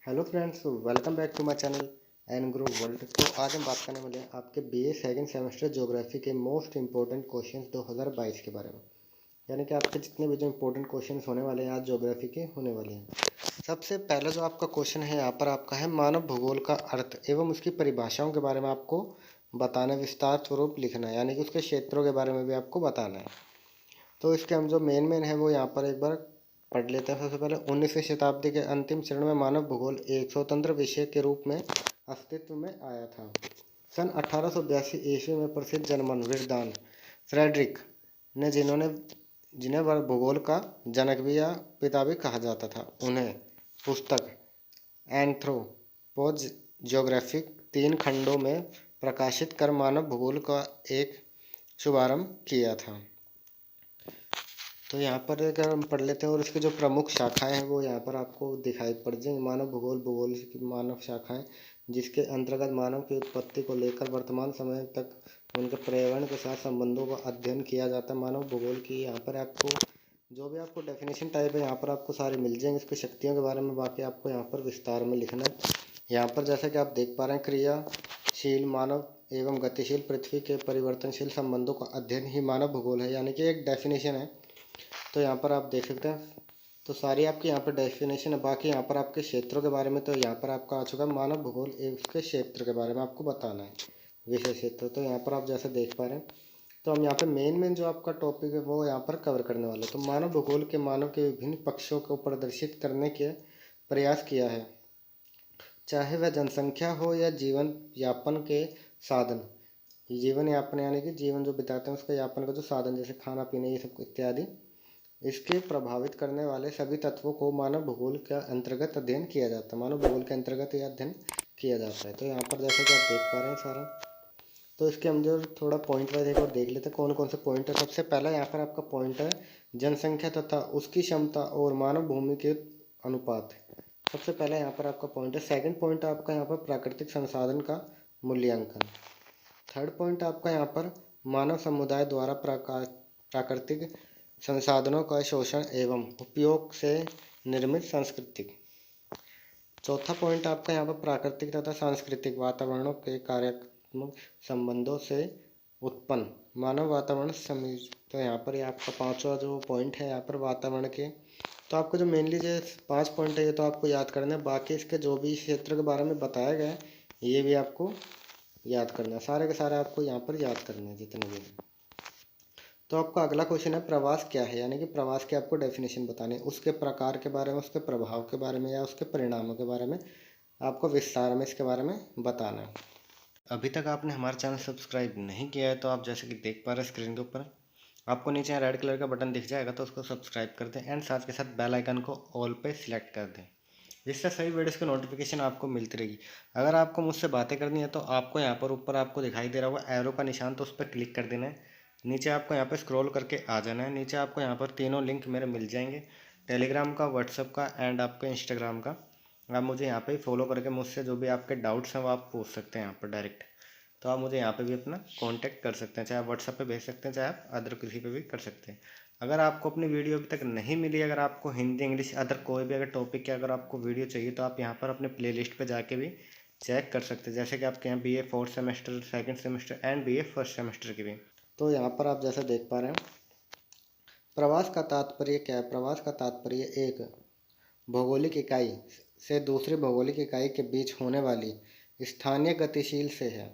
Hello friends, welcome back to my channel and grow world. तो आज हम बात करने वाले हैं आपके बीए सेकंड सेमेस्टर ज्योग्राफी के मोस्ट इंपॉर्टेंट क्वेश्चंस 2022 के बारे में। यानी कि आपके जितने भी जो इंपॉर्टेंट क्वेश्चंस होने वाले हैं आज ज्योग्राफी के होने वाले हैं। सबसे पहला जो आपका क्वेश्चन है यहाँ पर आपका है मानव भूगोल का अर्थ एवं उसकी परिभाषाओं के बारे में आपको बताना है, विस्तार स्वरूप लिखना है, यानी कि उसके क्षेत्रों के बारे में भी आपको बताना है। तो इसके हम जो मेन है वो यहाँ पर एक बार पढ़ लेते हैं। सबसे पहले 19वीं शताब्दी के अंतिम चरण में मानव भूगोल एक स्वतंत्र विषय के रूप में अस्तित्व में आया था। सन 1882 ईस्वी में प्रसिद्ध जर्मन विद्वान फ्रेडरिक ने जिन्हें भूगोल का जनक भी या पिता भी कहा जाता था, उन्हें पुस्तक एंथ्रोपोज ज्योग्राफिक 3 खंडों में प्रकाशित कर मानव भूगोल का एक शुभारंभ किया था। तो यहाँ पर अगर हम पढ़ लेते हैं और इसकी जो प्रमुख शाखाएं हैं वो यहाँ पर आपको दिखाई पड़ जाएंगी। मानव भूगोल, भूगोल की मानव शाखाएं, जिसके अंतर्गत मानव की उत्पत्ति को लेकर वर्तमान समय तक उनके पर्यावरण के साथ संबंधों का अध्ययन किया जाता है। मानव भूगोल की यहाँ पर आपको जो भी आपको डेफिनेशन टाइप है यहाँ पर आपको सारे मिल जाएंगे। इसकी शक्तियों के बारे में बाकी आपको यहाँ पर विस्तार में लिखना है। यहाँ पर जैसा कि आप देख पा रहे हैं, क्रियाशील मानव एवं गतिशील पृथ्वी के परिवर्तनशील संबंधों का अध्ययन ही मानव भूगोल है, यानी कि एक डेफिनेशन है। तो यहाँ पर आप देख सकते हैं, तो सारी आपकी यहाँ पर डेफिनेशन है। बाकी यहाँ पर आपके क्षेत्रों के बारे में तो यहाँ पर आपका आ चुका है मानव भूगोल एवं उसके क्षेत्र के बारे में आपको बताना है, विषय क्षेत्र। तो यहाँ पर आप जैसे देख पा रहे हैं, तो हम यहाँ पे मेन जो आपका टॉपिक है वो यहाँ पर कवर करने वाले हैं। तो मानव भूगोल के मानव के विभिन्न पक्षों को प्रदर्शित करने के प्रयास किया है, चाहे वह जनसंख्या हो या जीवन यापन के साधन। जीवन यापन यानी कि जीवन जो बिताते हैं उसका यापन का जो साधन, जैसे खाना पीना ये सब इत्यादि, इसके प्रभावित करने वाले सभी तत्वों को मानव भूगोल के अंतर्गत अध्ययन किया जाता है। मानव भूगोल के अंतर्गत यह अध्ययन किया जाता है। तो यहाँ पर जैसे कि आप देख पा रहे हैं सारा, तो इसके हम जो थोड़ा पॉइंट वाइज एक बार देख लेते हैं कौन कौन से पॉइंट है। सबसे पहला यहाँ पर आपका पॉइंट है जनसंख्या तथा उसकी क्षमता और मानव भूमि के अनुपात। सबसे पहले यहाँ पर आपका पॉइंट है। सेकंड पॉइंट आपका यहाँ पर प्राकृतिक संसाधन का मूल्यांकन। थर्ड पॉइंट आपका यहाँ पर मानव समुदाय द्वारा प्राकृतिक संसाधनों का शोषण एवं उपयोग से निर्मित संस्कृति। चौथा पॉइंट आपका यहाँ पर प्राकृतिक तथा सांस्कृतिक वातावरणों के कार्यात्मक संबंधों से उत्पन्न मानव वातावरण समीज। तो यहाँ पर ये आपका पांचवा जो पॉइंट है यहाँ पर वातावरण के। तो आपको जो मेनली जो 5 पॉइंट है ये तो आपको याद करना है। बाकी इसके जो भी क्षेत्र के बारे में बताया गया है ये भी आपको याद करना है। सारे के सारे आपको यहाँ पर याद करने हैं जितने भी हैं। तो आपका अगला क्वेश्चन है प्रवास क्या है, यानी कि प्रवास के आपको डेफिनेशन बताने, उसके प्रकार के बारे में, उसके प्रभाव के बारे में या उसके परिणामों के बारे में आपको विस्तार में इसके बारे में बताना है। अभी तक आपने हमारा चैनल सब्सक्राइब नहीं किया है तो आप जैसे कि देख पा रहे हैं स्क्रीन के ऊपर आपको नीचे रेड कलर का बटन दिख जाएगा, तो उसको सब्सक्राइब कर दें एंड साथ के साथ बेल आइकन को ऑल पे सिलेक्ट कर दें, जिससे सभी वीडियोस की नोटिफिकेशन आपको मिलती रहेगी। अगर आपको मुझसे बातें करनी है तो आपको यहाँ पर ऊपर आपको दिखाई दे रहा होगा एरो का निशान, तो उस पर क्लिक कर देना है। नीचे आपको यहाँ पर स्क्रॉल करके आ जाना है। नीचे आपको यहाँ पर तीनों लिंक मेरे मिल जाएंगे, टेलीग्राम का, व्हाट्सअप का एंड आपका इंस्टाग्राम का। आप मुझे यहाँ पे फॉलो करके मुझसे जो भी आपके डाउट्स हैं वो आप पूछ सकते हैं यहाँ पर डायरेक्ट। तो आप मुझे यहाँ पे भी अपना कांटेक्ट कर सकते हैं, चाहे आप व्हाट्सएप पे भेज सकते हैं, चाहे आप अदर किसी पे भी कर सकते हैं। अगर आपको अपनी वीडियो अभी तक नहीं मिली, अगर आपको हिंदी, इंग्लिश, अदर कोई भी अगर टॉपिक की अगर आपको वीडियो चाहिए तो आप यहाँ पर अपने प्लेलिस्ट पे जाके भी चेक कर सकते हैं। जैसे कि आपके यहाँ BA 4th semester, second semester and BA 1st semester की भी। तो यहाँ पर आप जैसा देख पा रहे हैं, प्रवास का तात्पर्य क्या है। प्रवास का तात्पर्य एक भौगोलिक इकाई से दूसरी भौगोलिक इकाई के बीच होने वाली स्थानीय गतिशील से है।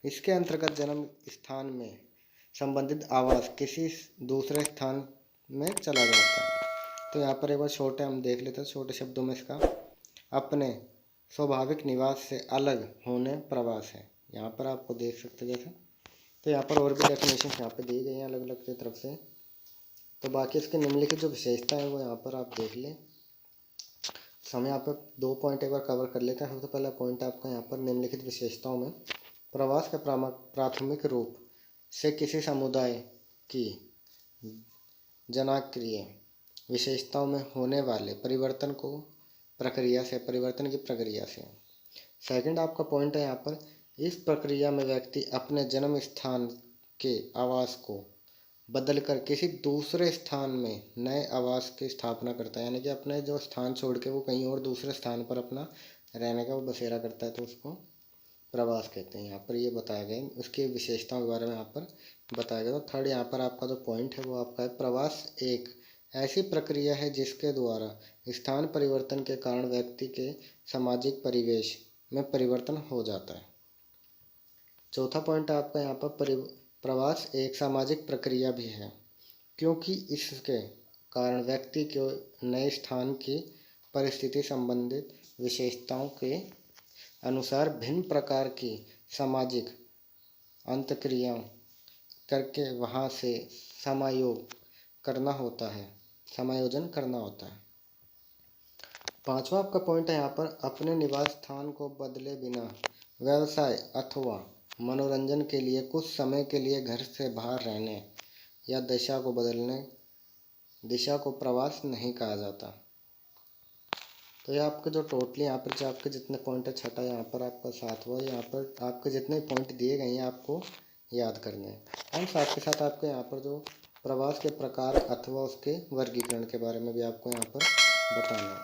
इसके अंतर्गत जन्म स्थान में संबंधित आवास किसी दूसरे स्थान में चला जाता है। तो यहाँ पर एक बार छोटे हम देख लेते हैं छोटे शब्दों में इसका, अपने स्वाभाविक निवास से अलग होने प्रवास है। यहाँ पर आपको देख सकते हैं जैसे, तो यहाँ पर और भी डेफिनेशन यहाँ पे दी गई हैं अलग अलग की तरफ से। तो बाकी इसके निम्नलिखित जो विशेषता है वो यहाँ पर आप देख लें। हम यहाँ पर 2 पॉइंट एक बार कवर कर लेते हैं। सबसे पहला पॉइंट आपका यहाँ पर निम्नलिखित विशेषताओं में प्रवास का प्राथमिक रूप से किसी समुदाय की जनाक्रिय विशेषताओं में होने वाले परिवर्तन की प्रक्रिया से। सेकंड आपका पॉइंट है यहाँ पर, इस प्रक्रिया में व्यक्ति अपने जन्म स्थान के आवास को बदल कर किसी दूसरे स्थान में नए आवास की स्थापना करता है, यानी कि अपने जो स्थान छोड़ के वो कहीं और दूसरे स्थान पर अपना रहने का वो बसेरा करता है, तो उसको प्रवास कहते हैं। यहाँ पर ये बताया गया, उसकी विशेषताओं के बारे में यहाँ पर बताया गया। तो थर्ड यहाँ पर आपका जो पॉइंट है वो आपका है, प्रवास एक ऐसी प्रक्रिया है जिसके द्वारा स्थान परिवर्तन के कारण व्यक्ति के सामाजिक परिवेश में परिवर्तन हो जाता है। चौथा पॉइंट आपका यहाँ पर प्रवास एक सामाजिक प्रक्रिया भी है, क्योंकि इसके कारण व्यक्ति को नए स्थान की परिस्थिति संबंधित विशेषताओं के अनुसार भिन्न प्रकार की सामाजिक अंतःक्रियाएं करके वहाँ से समायोजन करना होता है। पांचवा आपका पॉइंट है यहाँ पर, अपने निवास स्थान को बदले बिना व्यवसाय अथवा मनोरंजन के लिए कुछ समय के लिए घर से बाहर रहने या दिशा को प्रवास नहीं कहा जाता। तो ये आपके जो टोटली यहाँ पर जो आपके जितने पॉइंट है, छठा यहाँ पर आपका सातवां, यहाँ पर आपके जितने पॉइंट दिए गए हैं आपको याद करने हैं। एंड साथ के साथ आपको यहाँ पर जो प्रवास के प्रकार अथवा उसके वर्गीकरण के बारे में भी आपको यहाँ पर बताना है।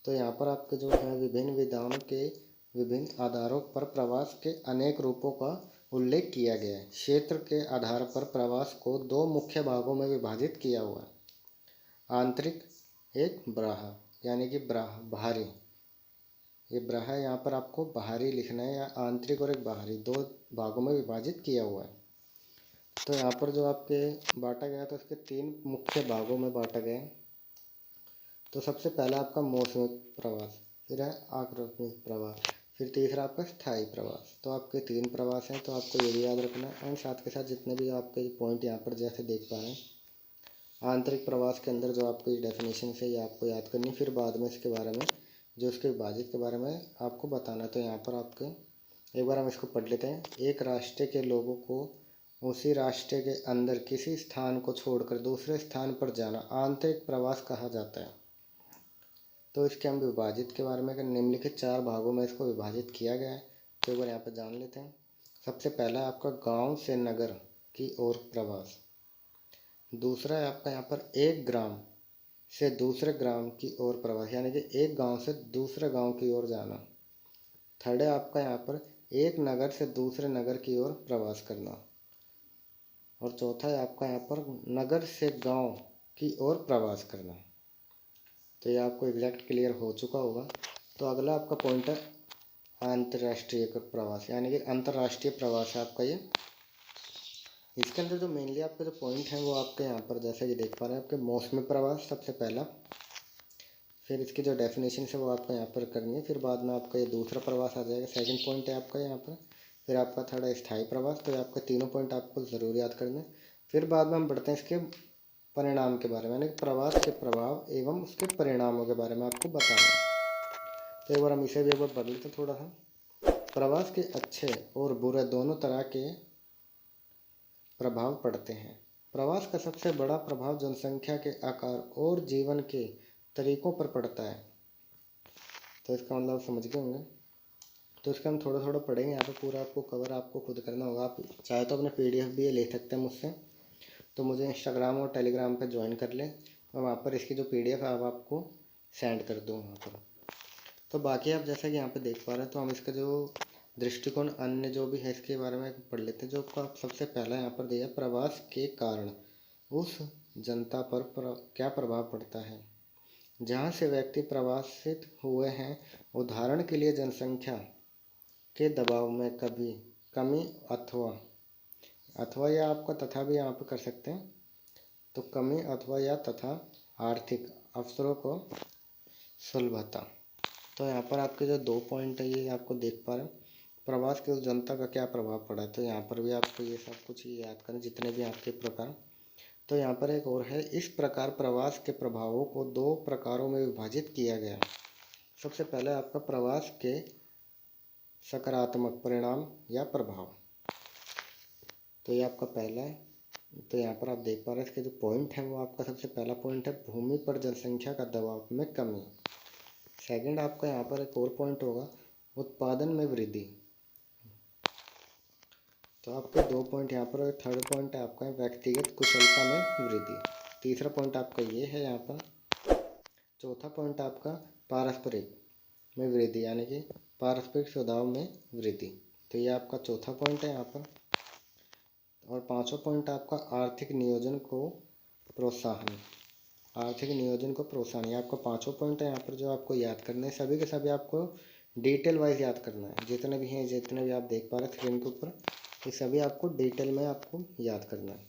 तो यहाँ पर आपके जो है विभिन्न विधानों के विभिन्न आधारों पर प्रवास के अनेक रूपों का उल्लेख किया गया है। क्षेत्र के आधार पर प्रवास को दो मुख्य भागों में विभाजित किया हुआ है, आंतरिक एक बाह्य, यानी कि बाहरी। ये बाह्य यहाँ पर आपको बाहरी लिखना है, या आंतरिक और एक बाहरी, दो भागों में विभाजित किया हुआ है। तो यहाँ पर जो आपके बांटा गया तो इसके तीन मुख्य भागों में बांटा गया है। तो सबसे पहला आपका मौसमी प्रवास, फिर है आकस्मिक प्रवास, फिर तीसरा आपका स्थायी प्रवास। तो आपके तीन प्रवास हैं, तो आपको ये भी याद रखना है। एंड साथ के साथ जितने भी आपके पॉइंट यहाँ पर जैसे देख पा रहे हैं, आंतरिक प्रवास के अंदर जो आपकी डेफिनेशन है ये आपको याद करनी, फिर बाद में इसके बारे में जो इसके विभाजित के बारे में आपको बताना। तो यहाँ पर आपके एक बार हम इसको पढ़ लेते हैं। एक राष्ट्र के लोगों को उसी राष्ट्र के अंदर किसी स्थान को छोड़कर दूसरे स्थान पर जाना आंतरिक प्रवास कहा जाता है। तो इसके हम विभाजित के बारे में निम्नलिखित चार भागों में इसको विभाजित किया गया है, तो एक बार यहाँ पर जान लेते हैं। सबसे पहला आपका गांव से नगर की ओर प्रवास। दूसरा है आपका यहाँ पर एक ग्राम से दूसरे ग्राम की ओर प्रवास, यानी कि एक गांव से दूसरे गांव की ओर जाना। थर्ड है आपका यहाँ पर एक नगर से दूसरे नगर की ओर प्रवास करना। और चौथा है आपका यहाँ पर नगर से गांव की ओर प्रवास करना। तो ये आपको एग्जैक्ट क्लियर हो चुका होगा। तो अगला आपका पॉइंट है अंतर्राष्ट्रीय प्रवास, यानी कि अंतर्राष्ट्रीय प्रवास है आपका ये। इसके अंदर जो मेनली आपके जो पॉइंट हैं वो आपके यहाँ पर जैसे कि देख पा रहे हैं, आपके मौसमी प्रवास सबसे पहला, फिर इसकी जो डेफिनेशन है वो आपको यहाँ पर करनी है, फिर बाद में आपका ये दूसरा प्रवास आ जाएगा, सेकंड पॉइंट है आपका यहाँ पर। फिर आपका थर्ड है स्थायी प्रवास। तो आपके तीनों पॉइंट आपको ज़रूर याद करने। फिर बाद में हम बढ़ते हैं इसके परिणाम के बारे में, यानी प्रवास के प्रभाव एवं उसके परिणामों के बारे में आपको बताना है। तो एक बार हम इसे भी एक बार पढ़ लेते हैं थोड़ा सा। प्रवास के अच्छे और बुरे दोनों तरह के प्रभाव पड़ते हैं। प्रवास का सबसे बड़ा प्रभाव जनसंख्या के आकार और जीवन के तरीकों पर पड़ता है। तो इसका मतलब समझ गए होंगे। तो इसका हम थोड़ा थोड़ा पढ़ेंगे, यहाँ पे पूरा आपको कवर आपको खुद करना होगा। आप चाहे तो अपने PDF भी ले सकते हैं मुझसे, तो मुझे इंस्टाग्राम और टेलीग्राम पर ज्वाइन कर लें, और वहाँ पर इसकी जो PDF है आप आपको सेंड कर दूँ वहाँ पर। तो बाकी आप जैसा कि यहाँ पे देख पा रहे हैं, तो हम इसका जो दृष्टिकोण अन्य जो भी है इसके बारे में पढ़ लेते हैं। जो आपका सबसे पहला यहाँ पर दिया, प्रवास के कारण उस जनता पर क्या प्रभाव पड़ता है जहाँ से व्यक्ति प्रवासित हुए हैं। उदाहरण के लिए जनसंख्या के दबाव में कभी कमी अथवा या आपका तथा भी यहाँ पर कर सकते हैं। तो कमी अथवा या तथा आर्थिक अवसरों को सुलभता। तो यहाँ पर आपके जो दो पॉइंट है ये आपको देख पा रहे हैं, प्रवास के उस जनता का क्या प्रभाव पड़ा है। तो यहाँ पर भी आपको ये सब कुछ ही याद करें जितने भी आपके प्रकार। तो यहाँ पर एक और है, इस प्रकार प्रवास के प्रभावों को दो प्रकारों में विभाजित किया गया। सबसे पहले आपका प्रवास के सकारात्मक परिणाम या प्रभाव। तो ये आपका पहला है। तो यहाँ पर आप देख पा रहे हैं इसके जो पॉइंट है वो आपका सबसे पहला पॉइंट है, भूमि पर जनसंख्या का दबाव में कमी। सेकंड आपका यहाँ पर एक और पॉइंट होगा, उत्पादन में वृद्धि। तो आपके 2 पॉइंट यहाँ पर, थर्ड पॉइंट आपका व्यक्तिगत कुशलता में वृद्धि। तीसरा पॉइंट आपका ये है यहाँ पर। चौथा पॉइंट आपका पारस्परिक में वृद्धि, यानी कि पारस्परिक स्वभाव में वृद्धि। तो ये आपका चौथा पॉइंट है यहाँ पर। और पांचवा पॉइंट आपका आर्थिक नियोजन को प्रोत्साहन। आर्थिक नियोजन को प्रोत्साहन, ये आपका पांचवा पॉइंट है यहाँ पर, जो आपको याद करना है। सभी के सभी आपको डिटेल वाइज याद करना है। जितने भी हैं, जितने भी आप देख पा रहे हैं स्क्रीन के ऊपर, ये सभी आपको डिटेल में आपको याद करना है।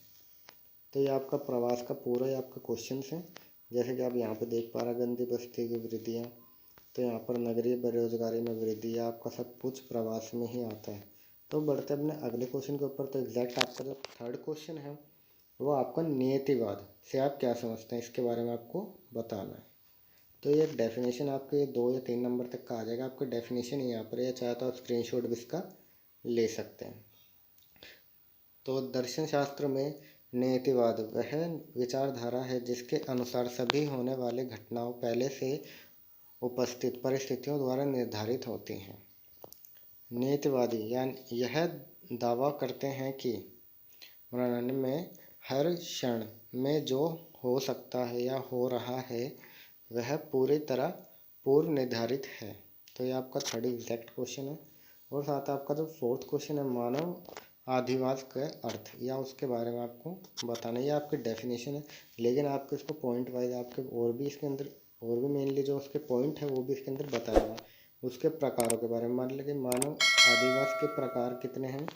तो ये आपका प्रवास का पूरा ही आपका क्वेश्चन है। जैसे कि आप यहाँ पे देख पा रहे हैं, गंदी बस्ती की वृद्धियाँ, तो यहाँ पर नगरीय बेरोजगारी में वृद्धि, आपका सब कुछ प्रवास में ही आता है। तो बढ़ते अपने अगले क्वेश्चन के ऊपर। तो एग्जैक्ट आपका जो थर्ड क्वेश्चन है वो आपका नियतिवाद से आप क्या समझते हैं, इसके बारे में आपको बताना है। तो ये डेफिनेशन आपके 2 या 3 नंबर तक का आ जाएगा। आपका डेफिनेशन यहाँ पर, या चाहे तो आप स्क्रीनशॉट भी इसका ले सकते हैं। तो दर्शन शास्त्र में नियतिवाद वह विचारधारा है जिसके अनुसार सभी होने वाले घटनाओं पहले से उपस्थित परिस्थितियों द्वारा निर्धारित होती हैं। नियतिवादी यानी यह दावा करते हैं कि वर्णन में हर क्षण में जो हो सकता है या हो रहा है वह पूरी तरह पूर्व निर्धारित है। तो ये आपका थर्ड एग्जैक्ट क्वेश्चन है। और साथ आपका जो फोर्थ क्वेश्चन है, मानव आदिवास का अर्थ या उसके बारे में आपको बताना। ये आपकी डेफिनेशन है, लेकिन आपको इसको पॉइंट वाइज आपके और भी इसके अंदर, और भी मेनली जो उसके पॉइंट है वो भी इसके अंदर बताएगा। उसके प्रकारों के बारे में, मान लीजिए मानव आदिवास के प्रकार कितने हैं,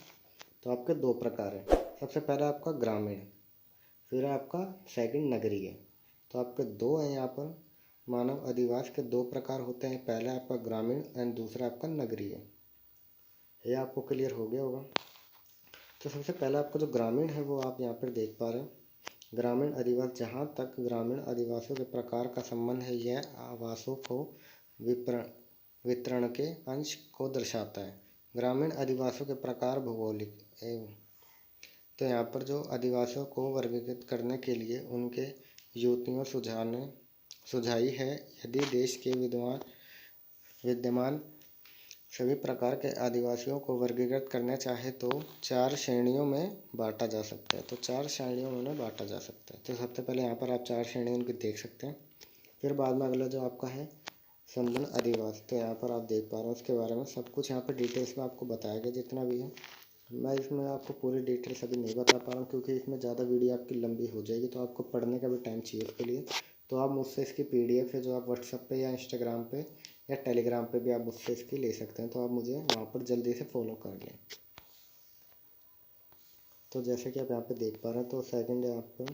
तो आपके 2 प्रकार हैं। सबसे पहला आपका ग्रामीण, फिर आपका सेकंड नगरीय। तो आपके 2 हैं यहाँ पर। मानव आदिवास के 2 प्रकार होते हैं, पहला आपका ग्रामीण एंड दूसरा आपका नगरीय। ये आपको क्लियर हो गया होगा। तो सबसे पहला आपका जो ग्रामीण है वो आप यहाँ पर देख पा रहे हैं। ग्रामीण अधिवास, जहाँ तक ग्रामीण अधिवासों के प्रकार का संबंध है, यह आवासों को वितरण के अंश को दर्शाता है। ग्रामीण अधिवासों के प्रकार भौगोलिक एवं, तो यहाँ पर जो अधिवासियों को वर्गीकृत करने के लिए उनके युक्तियों सुझाई है। यदि देश के विद्यमान सभी प्रकार के आदिवासियों को वर्गीकृत करना चाहे तो 4 श्रेणियों में बांटा जा सकता है। तो 4 श्रेणियों में उन्हें बांटा जा सकता है। तो सबसे पहले यहाँ पर आप 4 श्रेणी उनकी देख सकते हैं। फिर बाद में अगला जो आपका है संबंध अधिवास, तो यहाँ पर आप देख पा रहे हैं उसके बारे में सब कुछ यहाँ पर डिटेल्स में आपको बताया गया जितना भी है। मैं इसमें आपको पूरी डिटेल्स अभी नहीं बता पा रहा हूँ, क्योंकि इसमें ज़्यादा वीडियो आपकी लंबी हो जाएगी, तो आपको पढ़ने का भी टाइम चाहिए उसके लिए। तो आप मुझसे इसकी PDF है जो आप व्हाट्सएप पे या इंस्टाग्राम पे या टेलीग्राम पे भी आप मुझसे इसकी ले सकते हैं। तो आप मुझे वहाँ पर जल्दी से फॉलो कर लें। तो जैसे कि आप यहाँ पे देख पा रहे हैं, तो सेकंड है आपका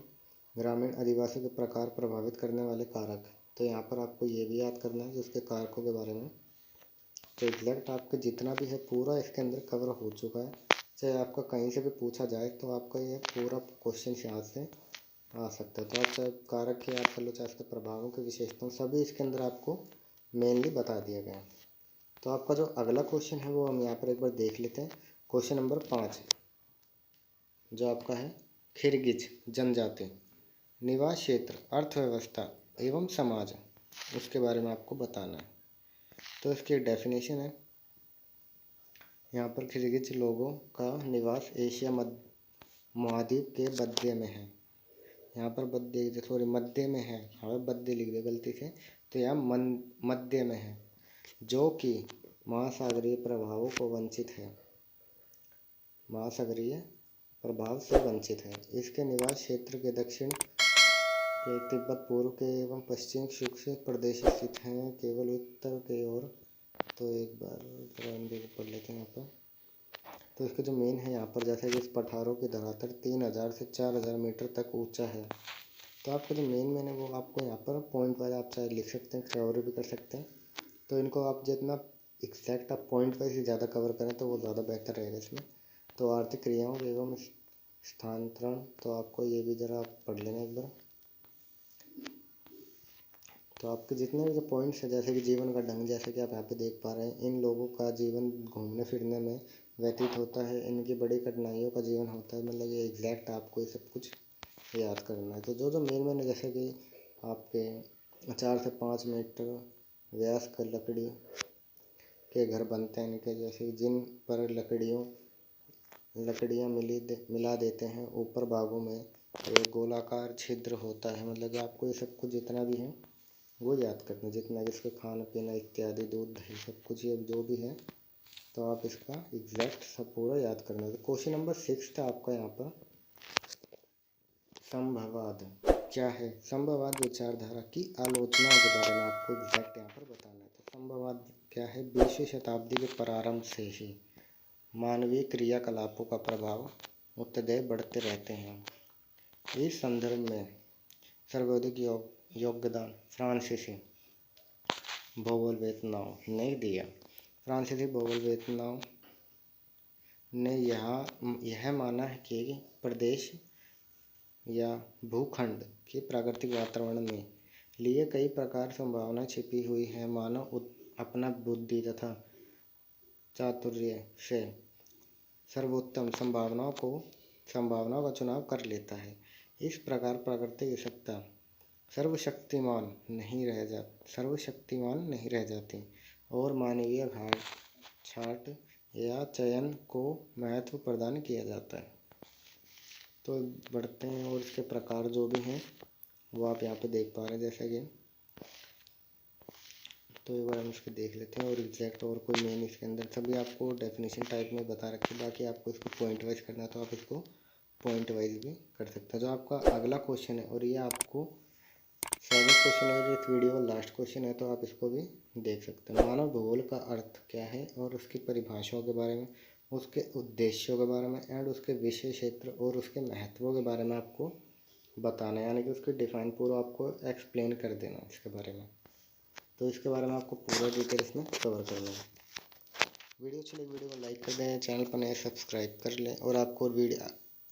ग्रामीण आदिवासी के प्रकार प्रभावित करने वाले कारक। तो यहाँ पर आपको ये भी याद करना है कि उसके कारकों के बारे में। तो एग्जैक्ट आपके जितना भी है पूरा इसके अंदर कवर हो चुका है। चाहे आपका कहीं से भी पूछा जाए तो आपका ये पूरा क्वेश्चन यहाँ से आ सकता है। तो आप चाहे कारक की याद कर लो, चाहे उसके प्रभावों की विशेषताओं, सभी इसके अंदर आपको मेनली बता दिया गया है। तो आपका जो अगला क्वेश्चन है वो हम यहाँ पर एक बार देख लेते हैं। क्वेश्चन नंबर 5 जो आपका है, खिरगिज जनजाति, निवास क्षेत्र, अर्थव्यवस्था एवं समाज, उसके बारे में आपको बताना है। तो इसकी डेफिनेशन है यहाँ पर, खिरगिज लोगों का निवास एशिया महाद्वीप के मध्य में है। यहाँ पर मध्य में है, यहाँ पर मध्य लिख दिया गलती से, तो यहाँ मध्य में है, जो कि महासागरीय प्रभावों को वंचित है, महासागरीय प्रभाव से वंचित है। इसके निवास क्षेत्र के दक्षिण के तिब्बत, पूर्व के एवं पश्चिम शुष्क प्रदेश स्थित हैं, केवल उत्तर के ओर। तो एक बार पढ़ लेते हैं यहाँ पर। तो इसके जो मेन है यहाँ पर, जैसे कि इस पठारों की धरातल 3000 से 4000 मीटर तक ऊंचा है। तो आपका जो मेन है वो आपको यहाँ पर पॉइंट वाइज आप चाहे लिख सकते हैं, कवर भी कर सकते हैं। तो इनको आप जितना एग्जैक्ट आप पॉइंट वाइज ही ज़्यादा कवर करें तो वो ज़्यादा बेहतर रहेगा इसमें। तो आर्थिक क्रियाओं एवं स्थानांतरण, तो आपको ये भी ज़रा आप पढ़ लेना एक बार। तो आपके जितने भी जो पॉइंट्स हैं, जैसे कि जीवन का ढंग, जैसे कि आप यहाँ पे देख पा रहे हैं, इन लोगों का जीवन घूमने फिरने में व्यतीत होता है, इनकी बड़ी कठिनाइयों का जीवन होता है। मतलब ये एग्जैक्ट आपको ये सब कुछ याद करना है। तो जो जो मेन है, जैसे कि आपके 4 से 5 मीटर व्यास का लकड़ी के घर बनते हैं इनके, जैसे जिन पर लकड़ियों लकड़ियाँ मिला देते हैं। ऊपर भागों में एक गोलाकार छिद्र होता है। मतलब कि आपको ये सब कुछ जितना भी है वो याद करना, जितना कि इसका खाना पीना इत्यादि, दूध दही सब कुछ ये जो भी है, तो आप इसका एग्जैक्ट सब पूरा याद करना। तो क्वेश्चन नंबर 6 था आपका यहाँ पर, संभववाद क्या है। संभववाद विचारधारा की आलोचना के बारे में आपको एग्जैक्ट यहाँ पर बताना है। तो संभववाद क्या है, 20वीं शताब्दी के प्रारंभ से ही मानवीय क्रियाकलापों का प्रभाव मुतद्दे बढ़ते रहते हैं। इस संदर्भ में सर्वाधिक योगदान फ्रांसीसी भूगोलवेत्ताओं ने दिया। फ्रांसीसी भूगोलवेत्ताओं ने यह माना है कि प्रदेश या भूखंड के प्राकृतिक वातावरण में लिए कई प्रकार संभावना छिपी हुई है। मानव अपना बुद्धि तथा चातुर्य से सर्वोत्तम संभावनाओं का चुनाव कर लेता है। इस प्रकार प्राकृतिक सत्ता सर्वशक्तिमान नहीं रह जाती और मानवीय घाट छाट या चयन को महत्व प्रदान किया जाता है। तो बढ़ते हैं और इसके प्रकार जो भी हैं वो आप यहाँ पे देख पा रहे हैं, जैसे कि तो एक बार हम इसको देख लेते हैं। और एग्जैक्ट और कोई मेन इसके अंदर सभी आपको डेफिनेशन टाइप में बता रखी है। बाकी आपको इसको पॉइंट वाइज करना है तो आप इसको पॉइंट वाइज भी कर सकते हैं। जो आपका अगला क्वेश्चन है और ये आपको 7th क्वेश्चन है, इस वीडियो का लास्ट क्वेश्चन है, तो आप इसको भी देख सकते हैं। मानव भूगोल का अर्थ क्या है और उसकी परिभाषाओं के बारे में, उसके उद्देश्यों के बारे में एंड उसके विषय क्षेत्र और उसके महत्वों के बारे में आपको बताना है, यानी कि उसकी डिफाइन पूरा आपको एक्सप्लेन कर देना इसके बारे में। तो इसके बारे में आपको पूरा डिटेल इसमें कवर करना है। वीडियो चले वीडियो को लाइक कर दें, चैनल पर नए सब्सक्राइब कर लें। और आपको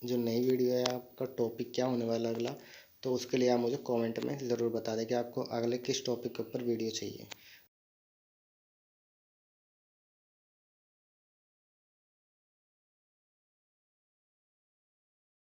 जो नई वीडियो है आपका टॉपिक क्या होने वाला अगला, तो उसके लिए आप मुझे कमेंट में ज़रूर बता दें कि आपको अगले किस टॉपिक के ऊपर वीडियो चाहिए।